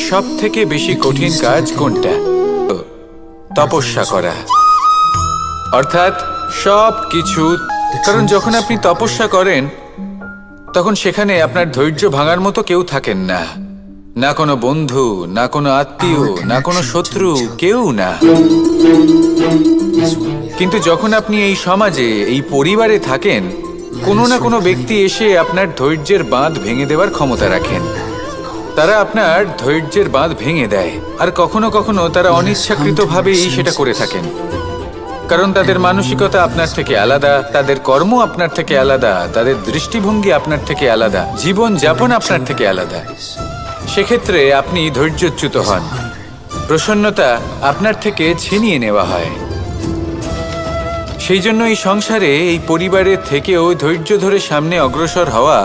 সব থেকে বেশি কঠিন কাজ কোনটা? তপস্যা করা, অর্থাৎ সব কিছু। কারণ যখন আপনি তপস্যা করেন তখন সেখানে আপনার ধৈর্য ভাঙার মতো কেউ থাকেন না, না কোনো বন্ধু, না কোনো আত্মীয়, না কোনো শত্রু, কেউ না। কিন্তু যখন আপনি এই সমাজে, এই পরিবারে থাকেন, কোনো না কোনো ব্যক্তি এসে আপনার ধৈর্যের বাঁধ ভেঙে দেওয়ার ক্ষমতা রাখেন। তারা আপনার ধৈর্যের বাঁধ ভেঙে দেয়, আর কখনো কখনো তারা অনিচ্ছাকৃতভাবেই সেটা করে থাকেন। কারণ তাদের মানসিকতা আপনার থেকে আলাদা, তাদের কর্ম আপনার থেকে আলাদা, তাদের দৃষ্টিভঙ্গি আপনার থেকে আলাদা, জীবন যাপন আপনার থেকে আলাদা। সেক্ষেত্রে আপনি ধৈর্যচ্যুত হন, প্রসন্নতা আপনার থেকে ছিনিয়ে নেওয়া হয়। সেই জন্য এই সংসারে, এই পরিবারের থেকেও ধৈর্য ধরে সামনে অগ্রসর হওয়া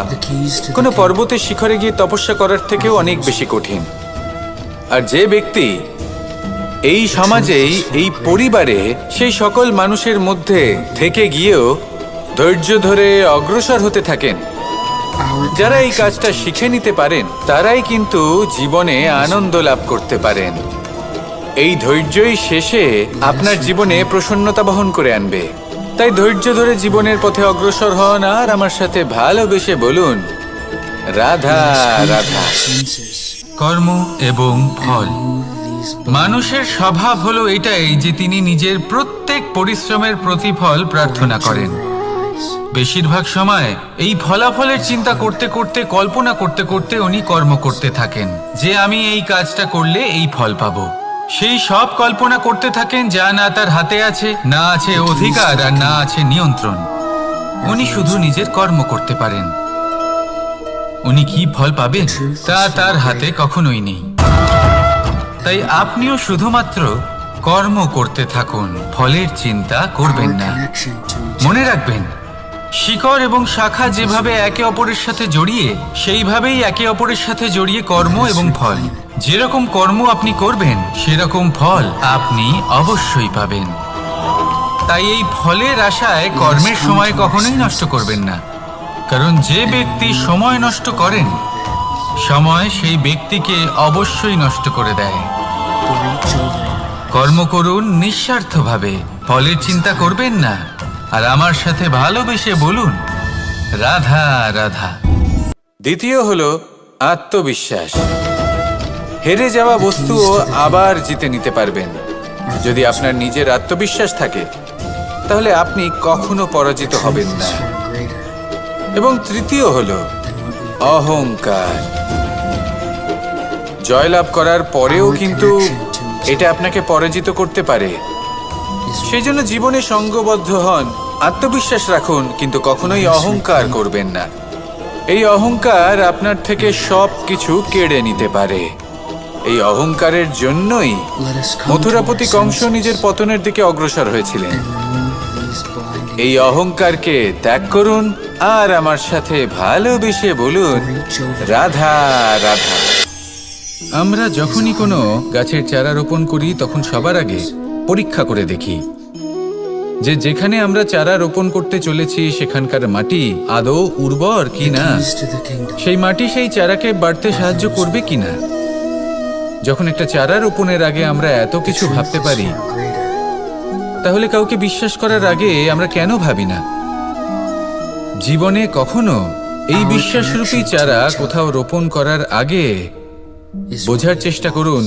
কোনো পর্বতের শিখরে গিয়ে তপস্যা করার থেকেও অনেক বেশি কঠিন। আর যে ব্যক্তি এই সমাজেই, এই পরিবারে, সেই সকল মানুষের মধ্যে থেকে গিয়েও ধৈর্য ধরে অগ্রসর হতে থাকেন, যারা এই কাজটা শিখে নিতে পারেন, তারাই কিন্তু জীবনে আনন্দ লাভ করতে পারেন। এই ধৈর্যই শেষে আপনার জীবনে প্রসন্নতা বহন করে আনবে। তাই ধৈর্য ধরে জীবনের পথে অগ্রসর হন আর আমার সাথে ভালোবেসে বলুন, রাধা রাধা। কর্ম এবং ফল। মানুষের স্বভাব হলো এটাই যে তিনি নিজের প্রত্যেক পরিশ্রমের প্রতিফল প্রার্থনা করেন। বেশিরভাগ সময় এই ফলাফলের চিন্তা করতে করতে, কল্পনা করতে করতে উনি কর্ম করতে থাকেন, যে আমি এই কাজটা করলে এই ফল পাবো। সেই সব কল্পনা করতে থাকেন যা না তার হাতে আছে, না আছে অধিকার, আর না আছে নিয়ন্ত্রণ। উনি শুধু নিজের কর্ম করতে পারেন। উনি কি ফল পাবেন তা তার হাতে কখনোই নেই। তাই আপনিও শুধুমাত্র কর্ম করতে থাকুন, ফলের চিন্তা করবেন না। মনে রাখবেন, শিকড় এবং শাখা যেভাবে একে অপরের সাথে জড়িয়ে, সেইভাবেই একে অপরের সাথে জড়িয়ে কর্ম এবং ফল। যেরকম কর্ম আপনি করবেন, সেরকম ফল আপনি অবশ্যই পাবেন। তাই এই ফলের আশায় কর্মের সময় কখনোই নষ্ট করবেন না। কারণ যে ব্যক্তি সময় নষ্ট করেন, সময় সেই ব্যক্তিকে অবশ্যই নষ্ট করে দেয়। কর্ম করুন নিঃস্বার্থভাবে, ফলের চিন্তা করবেন না, আর আমার সাথে ভালোবেসে বলুন, রাধা রাধা। দ্বিতীয় হলো আত্মবিশ্বাস। হেরে যাওয়া বস্তুও আবার জিতে নিতে পারবেন। যদি আপনার নিজের আত্মবিশ্বাস থাকে, তাহলে আপনি কখনো পরাজিত হবেন না। এবং তৃতীয় হলো অহংকার। জয়লাভ করার পরেও কিন্তু এটা আপনাকে পরাজিত করতে পারে। সেই জন্য জীবনে সঙ্গবদ্ধ হন, আত্মবিশ্বাস রাখুন, কিন্তু কখনোই অহংকার করবেন না। এই অহংকার আপনার থেকে সব কিছু কেড়ে নিতে পারে। এই অহংকারের জন্যই মথুরাপতি কংস নিজের পতনের দিকে অগ্রসর হয়েছিলেন। এই অহংকারকে ত্যাগ করুন আর আমার সাথে ভালোবেসে বলুন, রাধা রাধা। আমরা যখনই কোনো গাছের চারা রোপণ করি, তখন সবার আগে পরীক্ষা করে দেখি যে যেখানে আমরা চারা রোপণ করতে চলেছি সেখানকার মাটি আদৌ উর্বর কিনা, সেই মাটি সেই চারাকে বাড়তে সাহায্য করবে কিনা। যখন একটা চারা রোপণের আগে আমরা এত কিছু ভাবতে পারি, তাহলে কাউকে বিশ্বাস করার আগে আমরা কেন ভাবি না? জীবনে কখনো এই বিশ্বাসরূপী চারা কোথাও রোপণ করার আগে বোঝার চেষ্টা করুন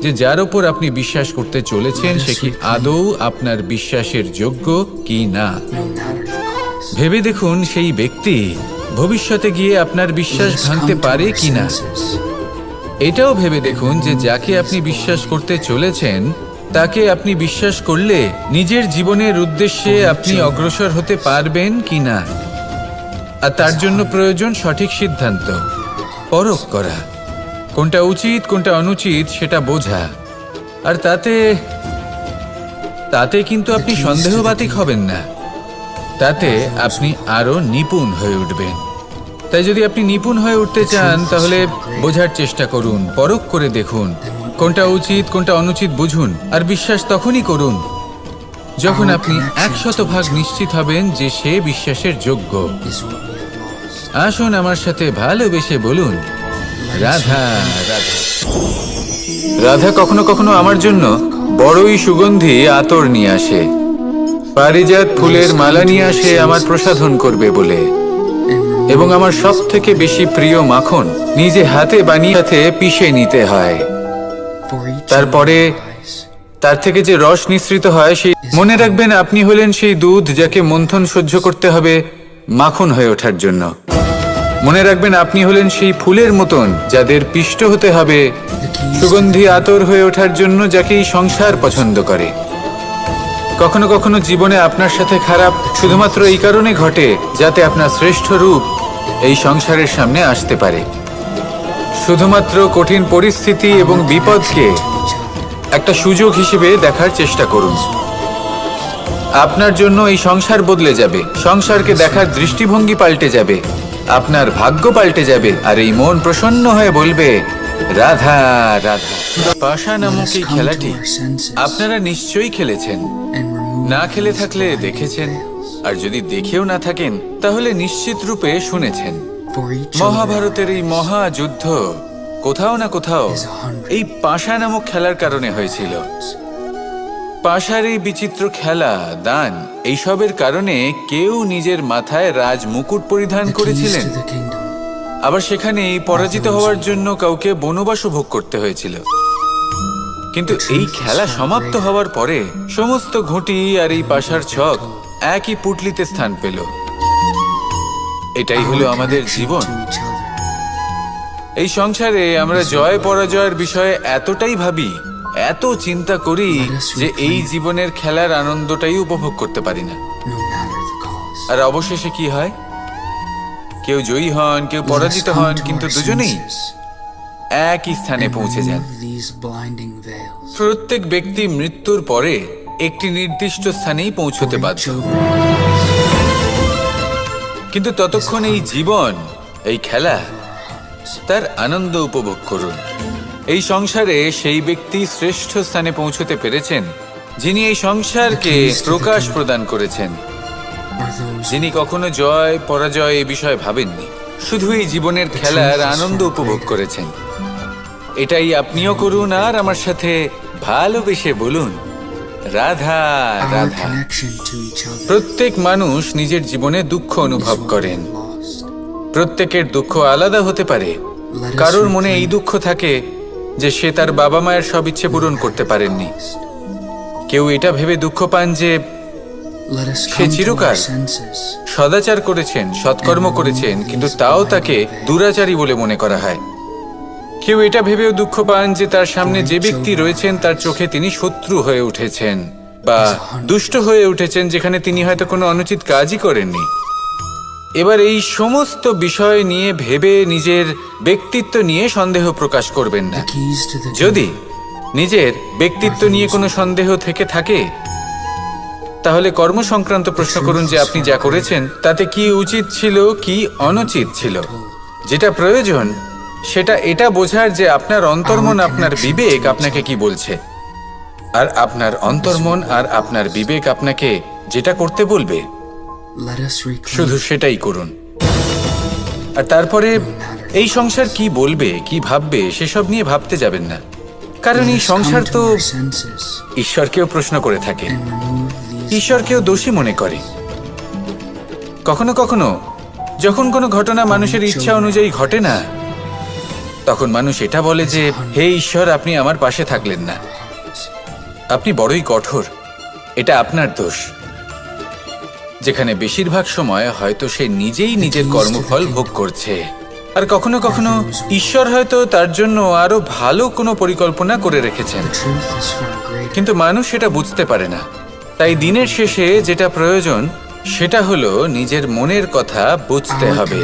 যে যার ওপর আপনি বিশ্বাস করতে চলেছেন সে কি আদৌ আপনার বিশ্বাসের যোগ্য কি না। ভেবে দেখুন সেই ব্যক্তি ভবিষ্যতে গিয়ে আপনার বিশ্বাস ভাঙতে পারে কিনা। এটাও ভেবে দেখুন যে যাকে আপনি বিশ্বাস করতে চলেছেন তাকে আপনি বিশ্বাস করলে নিজের জীবনের উদ্দেশ্যে আপনি অগ্রসর হতে পারবেন কিনা। আর তার জন্য প্রয়োজন সঠিক সিদ্ধান্ত, পরখ করা, কোনটা উচিত কোনটা অনুচিত সেটা বোঝা। আর তাতে কিন্তু আপনি সন্দেহবাতিক হবেন না, তাতে আপনি আরো নিপুণ হয়ে উঠবেন। তাই যদি আপনি নিপুণ হয়ে উঠতে চান, তাহলে বোঝার চেষ্টা করুন, পরখ করে দেখুন, কোনটা উচিত কোনটা অনুচিত বুঝুন। আর বিশ্বাস তখনই করুন যখন আপনি 100% নিশ্চিত হবেন যে সে বিশ্বাসের যোগ্য। আসুন আমার সাথে ভালোবেসে বলুন, রাধা রাধা। রাধা কখনো কখনো আমার জন্য বড়ই সুগন্ধি আতর নিয়ে আসে, পারিজাত ফুলের মালা নিয়ে আসে আমার প্রসাধন করবে বলে, এবং আমার সব থেকে বেশি প্রিয় মাখন নিজে হাতে বানিয়ে হাতে পিষে নিতে হয়। তারপরে তার থেকে যে রস নিঃসৃত হয় সেই মনে রাখবেন, আপনি হলেন সেই দুধ যাকে মন্থন সহ্য করতে হবে মাখন হয়ে ওঠার জন্য। মনে রাখবেন, আপনি হলেন সেই ফুলের মতন যাদের পিষ্ট হতে হবে সুগন্ধি আতর হয়ে ওঠার জন্য, যাকে এই সংসার পছন্দ করে। কখনো কখনো জীবনে আপনার সাথে খারাপ শুধুমাত্র এই কারণে ঘটে যাতে আপনার শ্রেষ্ঠ রূপ এই সংসারের সামনে আসতে পারে। শুধুমাত্র কঠিন পরিস্থিতি এবং বিপদকে একটা সুযোগ হিসেবে দেখার চেষ্টা করুন। আপনার জন্য এই সংসার বদলে যাবে, সংসারকে দেখার দৃষ্টিভঙ্গি পাল্টে যাবে, আপনার ভাগ্য পাল্টে যাবে, আর এই মন প্রসন্ন হয়ে বলবে রাধা রাধা। পাশা নামক এই খেলাটি আপনারা নিশ্চয়ই খেলেছেন, না খেলে থাকলে দেখেছেন, আর যদি দেখেও না থাকেন তাহলে নিশ্চিত রূপে শুনেছেন। মহাভারতের এই মহাযুদ্ধ কোথাও না কোথাও এই পাশা নামক খেলার কারণে হয়েছিল। পাশার এই বিচিত্র খেলা, দান, এইসবের কারণে কেউ নিজের মাথায় রাজ মুকুট পরিধান করেছিলেন, আবার সেখানে পরাজিত হওয়ার জন্য কাউকে বনবাসও ভোগ করতে হয়েছিল। কিন্তু এই খেলা সমাপ্ত হওয়ার পরে সমস্ত ঘুঁটি আর এই পাশার ছক একই পুটলিতে স্থান পেল। এটাই হলো আমাদের জীবন। এই সংসারে আমরা জয় পরাজয়ের বিষয়ে এতটাই ভাবি, এত চিন্তা করি যে এই জীবনের খেলার আনন্দটাই উপভোগ করতে পারি না। আর অবশেষে কি হয়? কেউ জয়ী হন, কেউ পরাজিত হন, কিন্তু দুজনেই একই স্থানে পৌঁছে যান। প্রত্যেক ব্যক্তি মৃত্যুর পরে একটি নির্দিষ্ট স্থানেই পৌঁছতে বাধ্য, কিন্তু ততক্ষণ এই জীবন, এই খেলা, তার আনন্দ উপভোগ করুন। এই সংসারে সেই ব্যক্তি শ্রেষ্ঠ স্থানে পৌঁছতে পেরেছেন যিনি এই সংসারকে প্রকাশ প্রদান করেছেন, যিনি কখনো জয় পরাজয় এই বিষয়ে ভাবেননি, শুধু এই জীবনের খেলার আনন্দ উপভোগ করেছেন। এটাই আপনিও করুন, আর আমার সাথে ভালোবেসে বলুন রাধা রাধা। প্রত্যেক মানুষ নিজের জীবনে দুঃখ অনুভব করেন। প্রত্যেকের দুঃখ আলাদা হতে পারে। কারোর মনে এই দুঃখ থাকে যে সে তার বাবা মায়ের সব ইচ্ছে পূরণ করতে পারেননি। কেউ এটা ভেবে দুঃখ পান যে সে চিরকাল সদাচার করেছেন, সৎকর্ম করেছেন, কিন্তু তাও তাকে দুরাচারী বলে মনে করা হয়। কেউ এটা ভেবেও দুঃখ পান যে তার সামনে যে ব্যক্তি রয়েছেন তার চোখে তিনি শত্রু হয়ে উঠেছেন বা দুষ্ট হয়ে উঠেছেন, যেখানে তিনি হয়তো কোনো অনুচিত কাজই করেননি। এবার এই সমস্ত বিষয় নিয়ে ভেবে নিজের ব্যক্তিত্ব নিয়ে সন্দেহ প্রকাশ করবেন না। যদি নিজের ব্যক্তিত্ব নিয়ে কোনো সন্দেহ থেকে থাকে তাহলে কর্ম সংক্রান্ত প্রশ্ন করুন যে আপনি যা করেছেন তাতে কি উচিত ছিল, কি অনুচিত ছিল। যেটা প্রয়োজন সেটা এটা বোঝার যে আপনার অন্তর্মন, আপনার বিবেক আপনাকে কি বলছে, আর আপনার অন্তর্মন আর আপনার বিবেক আপনাকে যেটা করতে বলবে শুধু সেটাই করুন। আর তারপরে এই সংসার কি বলবে, কি ভাববে সেসব নিয়ে ভাবতে যাবেন না, কারণ এই সংসার তো ঈশ্বরকেও প্রশ্ন করে থাকে, ঈশ্বরকেও দোষী মনে করে। কখনো কখনো যখন কোনো ঘটনা মানুষের ইচ্ছা অনুযায়ী ঘটে না, তখন মানুষ এটা বলে যে হে ঈশ্বর, আপনি আমার পাশে থাকলেন না, আপনি বড়ই কঠোর, এটা আপনার দোষ। যেখানে বেশিরভাগ সময় হয়তো সে নিজেই নিজের কর্মফল ভোগ করছে, আর কখনো কখনো ঈশ্বর হয়তো তার জন্য আরো ভালো কোনো পরিকল্পনা করে রেখেছেন, কিন্তু মানুষ সেটা বুঝতে পারে না। তাই দিনের শেষে যেটা প্রয়োজন সেটা হলো নিজের মনের কথা বুঝতে হবে।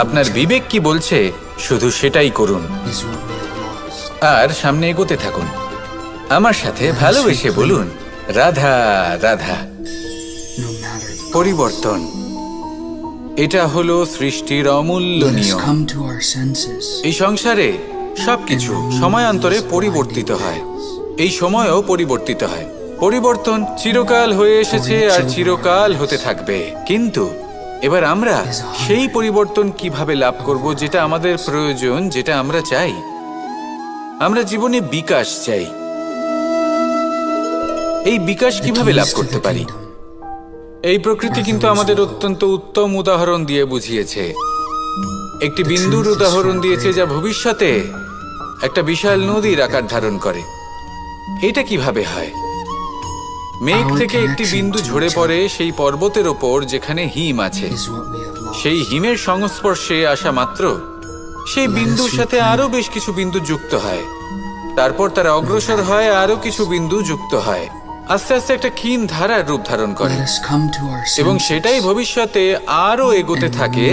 আপনার বিবেক কি বলছে শুধু সেটাই করুন, আর সামনে এগোতে থাকুন। আমার সাথে ভালোবেসে বলুন রাধা রাধা। পরিবর্তন, এটা হলো সৃষ্টির অমূল্য নিয়ম। এই সংসারে সবকিছু সময়ান্তরে পরিবর্তিত হয়, এই সময়ও পরিবর্তিত হয়। পরিবর্তন চিরকাল হয়ে এসেছে আর চিরকাল হতে থাকবে, কিন্তু এবার আমরা সেই পরিবর্তন কিভাবে লাভ করব, যেটা আমাদের প্রয়োজন, যেটা আমরা চাই। আমরা জীবনে বিকাশ চাই। এই বিকাশ কিভাবে লাভ করতে পারি? এই প্রকৃতি কিন্তু আমাদের অত্যন্ত উত্তম উদাহরণ দিয়ে বুঝিয়েছে। একটি বিন্দুর উদাহরণ দিয়েছে, যা ভবিষ্যতে একটা বিশাল নদীর আকার ধারণ করে। এটা কিভাবে হয়? মেঘ থেকে একটি বিন্দু ঝরে পড়ে সেই পর্বতের ওপর যেখানে হিম আছে। সেই হিমের সংস্পর্শে আসা মাত্র সেই বিন্দুর সাথে আরো বেশ কিছু বিন্দু যুক্ত হয়। তারপর তারা অগ্রসর হয়, আরো কিছু বিন্দু যুক্ত হয়, আস্তে আস্তে একটা ক্ষীণ ধারার রূপ ধারণ করে। এবং সেটাই ভবিষ্যতে আরো এগোতে থাকে।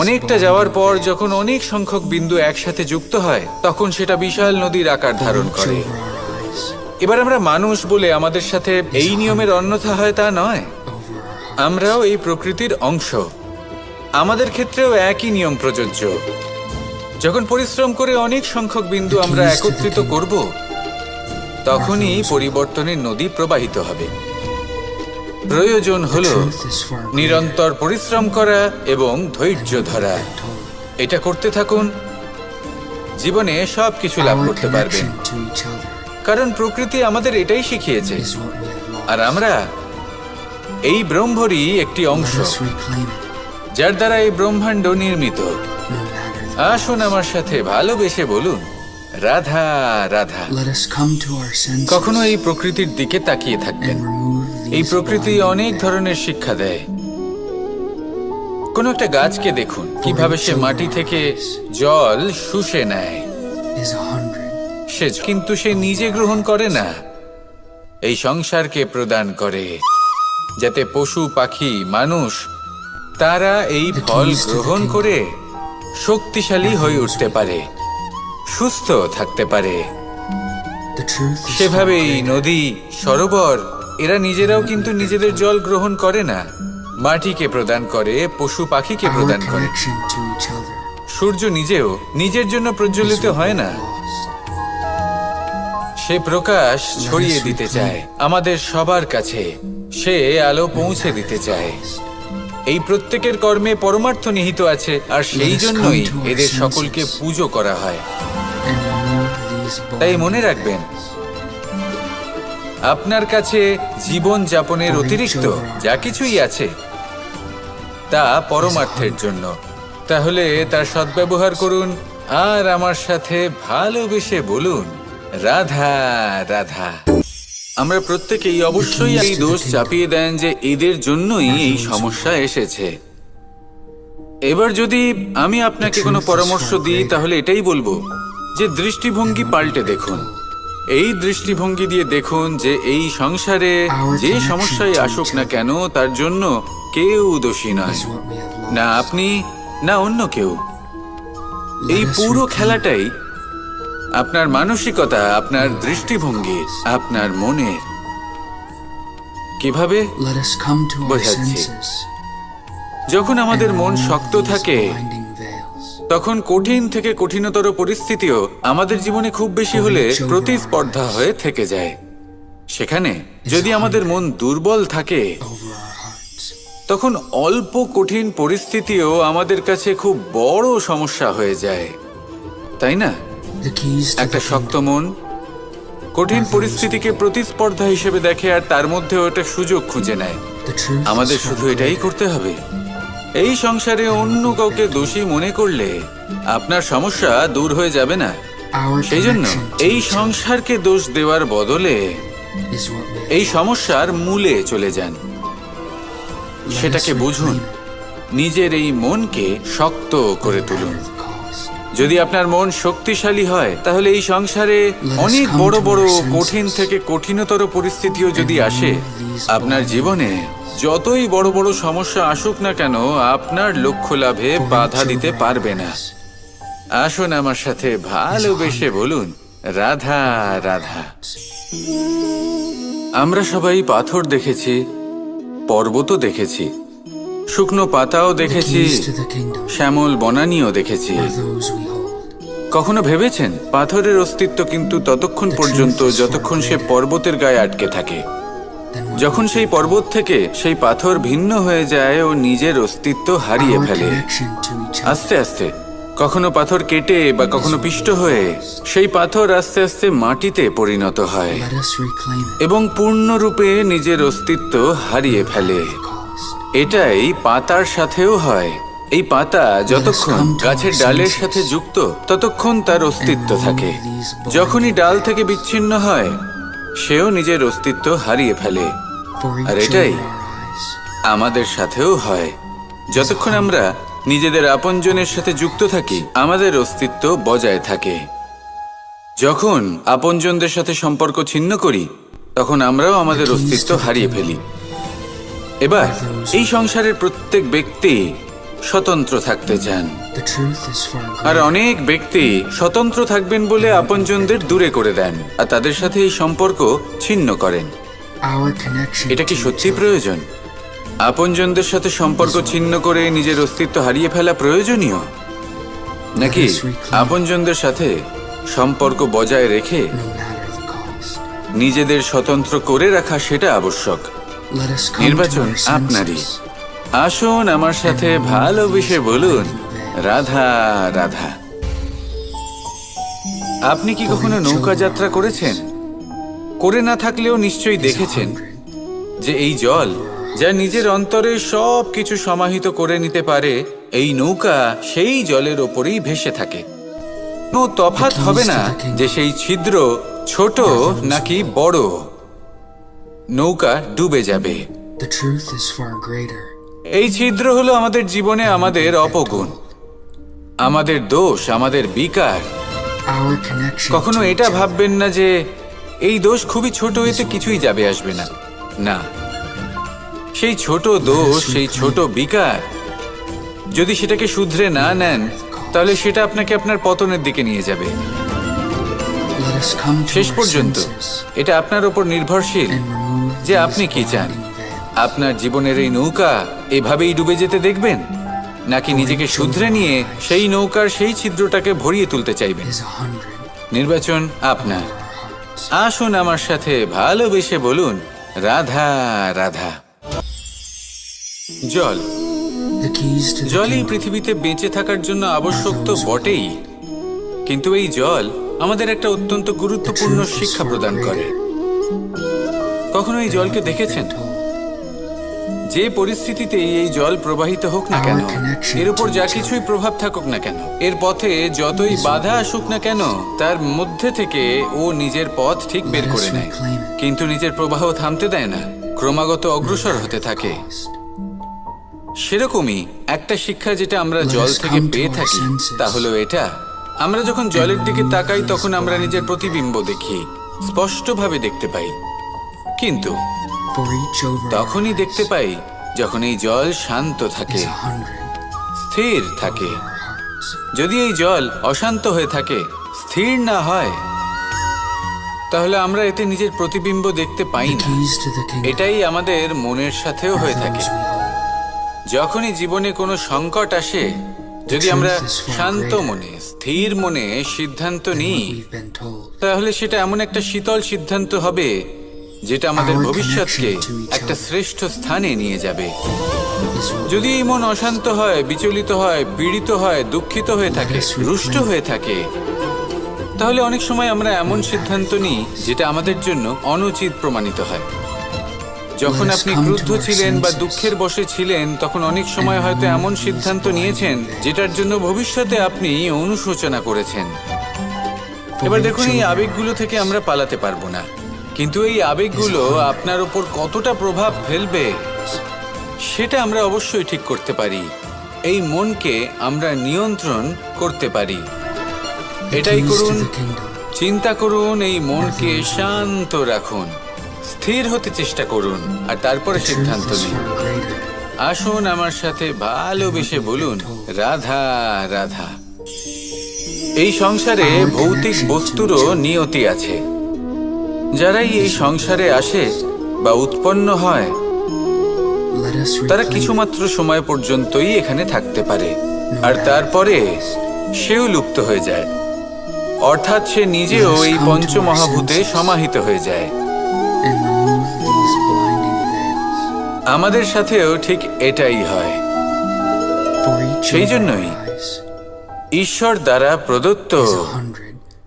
অনেকটা যাওয়ার পর যখন অনেক সংখ্যক বিন্দু একসাথে যুক্ত হয়, তখন সেটা বিশাল নদীর আকার ধারণ করে। এবার আমরা মানুষ বলে আমাদের সাথে এই নিয়মের অন্যথা হয় তা নয়। আমরাও এই প্রকৃতির অংশ। আমাদের ক্ষেত্রেও একই নিয়ম প্রযোজ্য। যখন পরিশ্রম করে অনেক সংখ্যক বিন্দু আমরা একত্রিত করব, তখনই পরিবর্তনের নদী প্রবাহিত হবে। প্রয়োজন হলো নিরন্তর পরিশ্রম করা এবং ধৈর্য ধরা। এটা করতে থাকুন, জীবনে সবকিছু লাভ করতে পারবেন। কারণ প্রকৃতি আমাদের এটাই শিখিয়েছে। আর আমরা এই ব্রহ্মরই একটি অংশ, যার দ্বারা এই ব্রহ্মাণ্ড নির্মিত। আসুন আমার সাথে ভালোবেসে বলুন, রাধা রাধা। কখনো এই প্রকৃতির দিকে তাকিয়ে থাকবেন। এই প্রকৃতি অনেক ধরনের শিক্ষা দেয়। কোনো একটা গাছকে দেখুন, কিভাবে সে মাটি থেকে জল শুষে নেয়। কিন্তু সে নিজে গ্রহণ করে না, এই সংসারকে প্রদান করে, যাতে পশু পাখি মানুষ তারা এই ফল গ্রহণ করে শক্তিশালী হয়ে উঠতে পারে, সুস্থ থাকতে পারে। সেভাবেই নদী, সরোবর এরা নিজেরাও কিন্তু নিজেদের জল গ্রহণ করে না, মাটিকে প্রদান করে, পশু পাখিকে প্রদান করে। সূর্য নিজেও নিজের জন্য প্রজ্বলিত হয় না, সে প্রকাশ ছড়িয়ে দিতে চায় আমাদের সবার কাছে। সে আলো পৌঁছে দিতে চায়। এই প্রত্যেকের কর্মে পরমার্থ নিহিত আছে, আর সেই জন্যই এদের সকলকে পুজো করা হয়। তাই মনে রাখবেন, আপনার কাছে জীবন যাপনের অতিরিক্ত যা কিছুই আছে, তা পরমার্থের জন্য। তাহলে তার সদ্ব্যবহার করুন, আর আমার সাথে ভালোবেসে বলুন, রাধা রাধা। আমরা প্রত্যেকেই অবশ্যই এই দোষ চাপিয়ে দেন যে এদের জন্যই এই সমস্যা এসেছে। এবার যদি আমি আপনাকে কোনো পরামর্শ দিই, তাহলে এটাই বলবো যে দৃষ্টিভঙ্গি পাল্টে দেখুন। এই দৃষ্টিভঙ্গি দিয়ে দেখুন যে এই সংসারে যে সমস্যায় আসুক না কেন, তার জন্য কেউ দোষী নয়, না আপনি না অন্য কেউ। এই পুরো খেলাটাই আপনার মানসিকতা, আপনার দৃষ্টিভঙ্গি, আপনার মনের। কিভাবে বোঝাচ্ছি? যখন আমাদের মন শক্ত থাকে, তখন কঠিন থেকে কঠিনতর পরিস্থিতিও আমাদের জীবনে খুব বেশি হলে প্রতিস্পর্ধা হয়ে থেকে যায়। সেখানে যদি আমাদের মন দুর্বল থাকে, তখন অল্প কঠিন পরিস্থিতিও আমাদের কাছে খুব বড় সমস্যা হয়ে যায়, তাই না? একটা শক্ত মন কঠিন পরিস্থিতিকে প্রতিস্পর্ধা হিসেবে দেখে, আর তার মধ্যে ওটা সুযোগ খুঁজে নেয়। আমাদের শুধু এটাই করতে হবে। এই সংসারে অন্য কাউকে দোষী মনে করলে আপনার সমস্যা দূর হয়ে যাবে না। সেই জন্য এই সংসারকে দোষ দেওয়ার বদলে এই সমস্যার মূলে চলে যান, সেটাকে বুঝুন, নিজের এই মনকে শক্ত করে তুলুন। যদি আপনার মন শক্তিশালী হয়, তাহলে এই সংসারে অনেক বড় বড় কঠিন থেকে কঠিনতর পরিস্থিতিও যদি আসে, আপনার জীবনে যতই বড় বড় সমস্যা আসুক না কেন, আপনার লক্ষ্য লাভে বাধা দিতে পারবে না। আসুন আমার সাথে ভালোবেসে বলুন, রাধা রাধা। আমরা সবাই পাথর দেখেছি, পর্বতও দেখেছি, শুকনো পাতাও দেখেছি, শ্যামল বনানীও দেখেছি। কখনো ভেবেছেন পাথরের অস্তিত্ব কিন্তু ততক্ষণ পর্যন্ত যতক্ষণ সে পর্বতের গায়ে আটকে থাকে? যখন সেই পর্বত থেকে সেই পাথর ভিন্ন হয়ে যায় ও নিজের অস্তিত্ব হারিয়ে ফেলে আস্তে আস্তে, কখনো পাথর কেটে বা কখনো পিষ্ট হয়ে সেই পাথর আস্তে আস্তে মাটিতে পরিণত হয় এবং পূর্ণরূপে নিজের অস্তিত্ব হারিয়ে ফেলে। এটাই পাতার সাথেও হয়। এই পাতা যতক্ষণ গাছের ডালের সাথে যুক্ত ততক্ষণ তার অস্তিত্ব থাকে। যখনই ডাল থেকে বিচ্ছিন্ন হয় সেও নিজের অস্তিত্ব হারিয়ে ফেলে। আর এটাই আমাদের সাথেও হয়। যতক্ষণ আমরা নিজেদের আপনজনের সাথে যুক্ত থাকি আমাদের অস্তিত্ব বজায় থাকে। যখন আপনজনদের সাথে সম্পর্ক ছিন্ন করি তখন আমরাও আমাদের অস্তিত্ব হারিয়ে ফেলি। এবার এই সংসারের প্রত্যেক ব্যক্তি স্বতন্ত্র থাকতে চান, আর অনেক ব্যক্তি স্বতন্ত্র থাকবেন বলে আপনজনদের দূরে করে দেন আর তাদের সাথে এই সম্পর্ক ছিন্ন করেন। এটা কি সত্যি প্রয়োজন? আপনজনদের সাথে সম্পর্ক ছিন্ন করে নিজের অস্তিত্ব হারিয়ে ফেলা প্রয়োজনীয়, নাকি আপনজনদের সাথে সম্পর্ক বজায় রেখে নিজেদের স্বতন্ত্র করে রাখা সেটা আবশ্যক? নির্বাচন আপনারই। আসুন আমার সাথে ভালোবেসে বলুন, রাধা রাধা। আপনি কি কখনো নৌকা যাত্রা করেছেন? করে না থাকলেও নিশ্চয়ই দেখেছেন যে এই জল যা নিজের অন্তরে সব কিছু সমাহিত করে নিতে পারে, এই নৌকা সেই জলের ওপরেই ভেসে থাকে। কোনো তফাৎ হবে না যে সেই ছিদ্র ছোট নাকি বড়, নৌকা ডুবে যাবে। এই ছিদ্র হলো আমাদের জীবনে আমাদের অপগুণ, আমাদের দোষ, আমাদের বিকার। কখনো এটা ভাববেন না যে এই দোষ খুবই ছোট, এতে কিছুই যাবে আসবে না। না, সেই ছোট দোষ, সেই ছোট বিকার যদি সেটাকে শুধরে না নেন তাহলে সেটা আপনাকে আপনার পতনের দিকে নিয়ে যাবে। শেষ পর্যন্ত এটা আপনার উপর নির্ভরশীল যে আপনি কি চান। আপনার জীবনের এই নৌকা এভাবেই ডুবে যেতে দেখবেন, নাকি নিজেকে শুধরে নিয়ে সেই নৌকার সেই ছিদ্রটাকে ভরিয়ে তুলতে চাইবেন? নির্বাচন আপনার। আসুন আমার সাথে ভালোবেসে বলুন, রাধা রাধা। জল, জলই পৃথিবীতে বেঁচে থাকার জন্য আবশ্যক তো বটেই, কিন্তু এই জল আমাদের একটা অত্যন্ত গুরুত্বপূর্ণ শিক্ষা প্রদান করে। কখনো এই জলকে দেখেছেন? যে পরিস্থিতিতে এই জল প্রবাহিত হোক না কেন, এর উপর যা কিছুই প্রভাব থাকুক না কেন, এর পথে যতই বাধা আসুক না কেন, তার মধ্যে থেকে ও নিজের পথ ঠিক বের করে নেয়, কিন্তু নিজের প্রবাহ থামতে দেয় না, ক্রমাগত অগ্রসর হতে থাকে। সেরকমই একটা শিক্ষা যেটা আমরা জল থেকে পেয়ে থাকি তা হলো এটা, আমরা যখন জলের দিকে তাকাই তখন আমরা নিজের প্রতিবিম্ব দেখি, স্পষ্টভাবে দেখতে পাই, কিন্তু তখনই দেখতে পাই যখন এই জল শান্ত থাকে, স্থির থাকে। যদি এই জল অশান্ত হয়ে থাকে, স্থির না হয়, তাহলে আমরা এতে নিজের প্রতিবিম্ব দেখতে পাই না। এটাই আমাদের মনের সাথেও হয়ে থাকে। যখনই জীবনে কোনো সংকট আসে, যদি আমরা শান্ত মনে, স্থির মনে সিদ্ধান্ত নিই, তাহলে সেটা এমন একটা শীতল সিদ্ধান্ত হবে যেটা আমাদের ভবিষ্যৎকে একটা শ্রেষ্ঠ স্থানে নিয়ে যাবে। যদি এই মন অশান্ত হয়, বিচলিত হয়, পীড়িত হয়, দুঃখিত হয়ে থাকে, রুষ্ট হয়ে থাকে, তাহলে অনেক সময় আমরা এমন সিদ্ধান্ত নিই যেটা আমাদের জন্য অনুচিত প্রমাণিত হয়। যখন আপনি ক্রুদ্ধ ছিলেন বা দুঃখের বশে ছিলেন, তখন অনেক সময় হয়তো এমন সিদ্ধান্ত নিয়েছেন যেটার জন্য ভবিষ্যতে আপনি অনুশোচনা করেছেন। এবার দেখুন, এই আবেগগুলো থেকে আমরা পালাতে পারবো না, কিন্তু এই আবেগগুলো আপনার উপর কতটা প্রভাব ফেলবে সেটা আমরা অবশ্যই ঠিক করতে পারি। এই মনকে আমরা নিয়ন্ত্রণ করতে পারি। এটাই করুন, চিন্তা করুন, এই মনকে শান্ত রাখুন, স্থির হতে চেষ্টা করুন, আর তারপরে সিদ্ধান্ত নিন। আসুন আমার সাথে ভালোবেসে বলুন, রাধা রাধা। এই সংসারে ভৌতিক বস্তুরও নিয়তি আছে। যারাই এই সংসারে আসে বা উৎপন্ন হয়, তারা কিছুমাত্র সময় পর্যন্তই এখানে থাকতে পারে, আর তারপরে সেও লুপ্ত হয়ে যায়, অর্থাৎ সে নিজেও এই পঞ্চমহাভূতে সমাহিত হয়ে যায়। আমাদের সাথেও ঠিক এটাই হয়। সেই জন্যই ঈশ্বর দ্বারা প্রদত্ত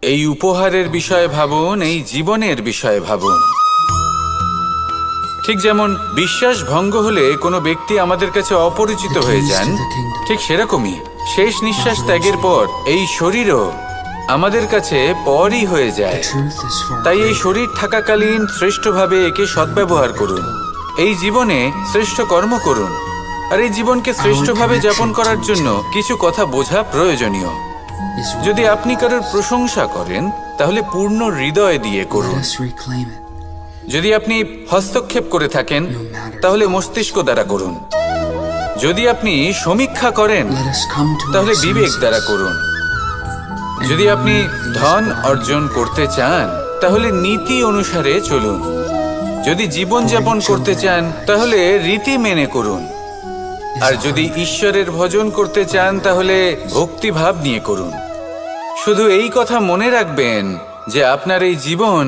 এই উপহারের বিষয়ে ভাবুন, এই জীবনের বিষয়ে ভাবুন। ঠিক যেমন বিশ্বাস ভঙ্গ হলে কোনো ব্যক্তি আমাদের কাছে অপরিচিত হয়ে যান, ঠিক সেরকমই শেষ নিঃশ্বাস ত্যাগের পর এই শরীরও আমাদের কাছে পরই হয়ে যায়। তাই এই শরীর থাকাকালীন শ্রেষ্ঠভাবে একে সদ্ব্যবহার করুন, এই জীবনে শ্রেষ্ঠ কর্ম করুন। আর এই জীবনকে শ্রেষ্ঠভাবে যাপন করার জন্য কিছু কথা বোঝা প্রয়োজনীয়। যদি আপনি কারোর প্রশংসা করেন তাহলে পূর্ণ হৃদয় দিয়ে করুন। যদি আপনি হস্তক্ষেপ করে থাকেন তাহলে মস্তিষ্ক দ্বারা করুন। যদি আপনি সমীক্ষা করেন তাহলে বিবেক দ্বারা করুন। যদি আপনি ধন অর্জন করতে চান তাহলে নীতি অনুসারে চলুন। যদি জীবন যাপন করতে চান তাহলে রীতি মেনে করুন। আর যদি ঈশ্বরের ভজন করতে চান তাহলে ভক্তিভাব নিয়ে করুন। শুধু এই কথা মনে রাখবেন যে আপনার এই জীবন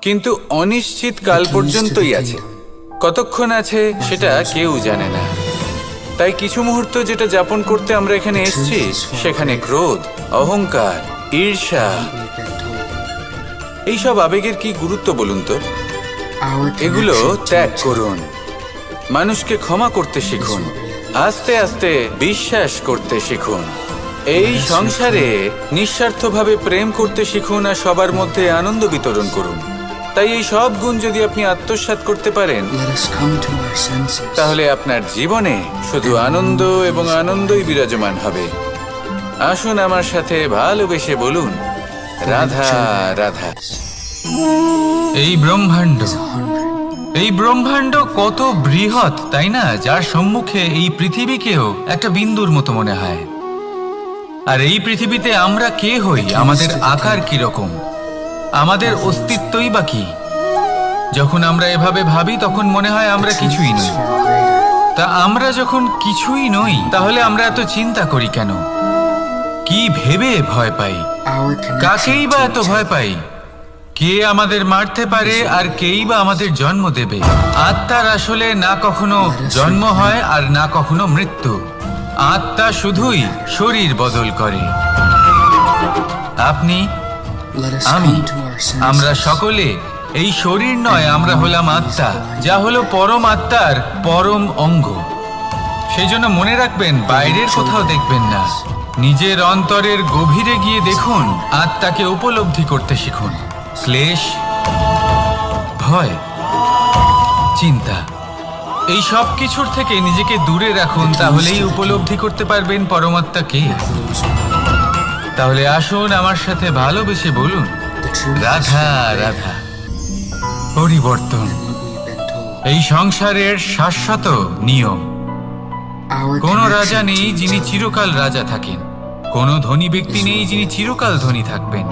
কিন্তু অনিশ্চিত কাল পর্যন্তই আছে। কতক্ষণ আছে সেটা কেউ জানে না। তাই কিছু মুহূর্ত যেটা যাপন করতে আমরা এখানে এসেছি, সেখানে ক্রোধ, অহংকার, ঈর্ষা, এইসব আবেগের কি গুরুত্ব বলুন তো? এগুলো ত্যাগ করুন। মানুষকে ক্ষমা করতে শিখুন। আস্তে আস্তে বিশ্বাস করতে শিখুন। এই সংসারে নিঃস্বার্থভাবে প্রেম করতে শিখুন আর সবার মধ্যে আনন্দ বিতরণ করুন। তাই এই সব গুণ যদি আপনি আত্মসাৎ করতে পারেন তাহলে আপনার জীবনে শুধু আনন্দ এবং আনন্দই বিরাজমান হবে। আসুন আমার সাথে ভালোবেসে বলুন, রাধা রাধা। এই ব্রহ্মাণ্ড কত বৃহৎ, তাই না? যার সম্মুখে এই পৃথিবীকেও একটা বিন্দুর মতো মনে হয়। আর এই পৃথিবীতে আমরা কে হই? আমাদের আকার কি রকম? আমাদের অস্তিত্বই বা কি? যখন আমরা এভাবে ভাবি তখন মনে হয় আমরা কিছুই নই। তা আমরা যখন কিছুই নই তাহলে আমরা এত চিন্তা করি কেন? কি ভেবে ভয় পাই? কাকেই বা এত ভয় পাই? কে আমাদের মারতে পারে আর কেই বা আমাদের জন্ম দেবে? আত্মার আসলে না কখনো জন্ম হয় আর না কখনো মৃত্যু। আত্মা শুধুই শরীর বদল করে। আপনি, আমি, আমরা সকলে এই শরীর নয়, আমরা হলাম আত্মা, যা হলো পরম আত্মার পরম অঙ্গ। সেই জন্য মনে রাখবেন, বাইরের কোথাও দেখবেন না, নিজের অন্তরের গভীরে গিয়ে দেখুন। আত্মাকে উপলব্ধি করতে শিখুন। ক্লেশ, ভয়, চিন্তা, এই সব কিছুর থেকে নিজেকে দূরে রাখুন, তাহলেই উপলব্ধি করতে পারবেন পরমাত্মা কে। তাহলে আসুন আমার সাথে ভালোবেসে বলুন, রাধা রাধা। পরিবর্তন এই সংসারের শাশ্বত নিয়ম। কোন রাজা নেই যিনি চিরকাল রাজা থাকেন, কোন ধনী ব্যক্তি নেই যিনি চিরকাল ধনী থাকবেন।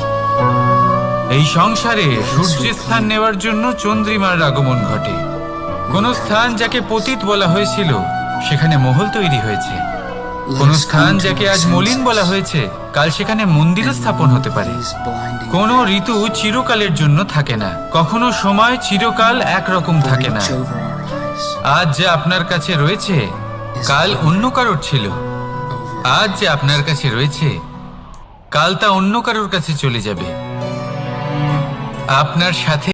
এই সংসারে সূর্যের স্থান নেওয়ার জন্য চন্দ্রিমার আগমন ঘটে। কোন স্থান যাকে পতিত বলা হয়েছিল সেখানে মহল তৈরি হয়েছে। কোন স্থান যাকে আজ মলিন বলা হয়েছে কাল সেখানে মন্দির স্থাপন হতে পারে। কোন ঋতু চিরকালের জন্য থাকে না, কখনো সময় চিরকাল একরকম থাকে না। আজ যে আপনার কাছে রয়েছে কাল অন্য কারোর ছিল। আজ যে আপনার কাছে রয়েছে কাল তা অন্য কারোর কাছে চলে যাবে। আপনার সাথে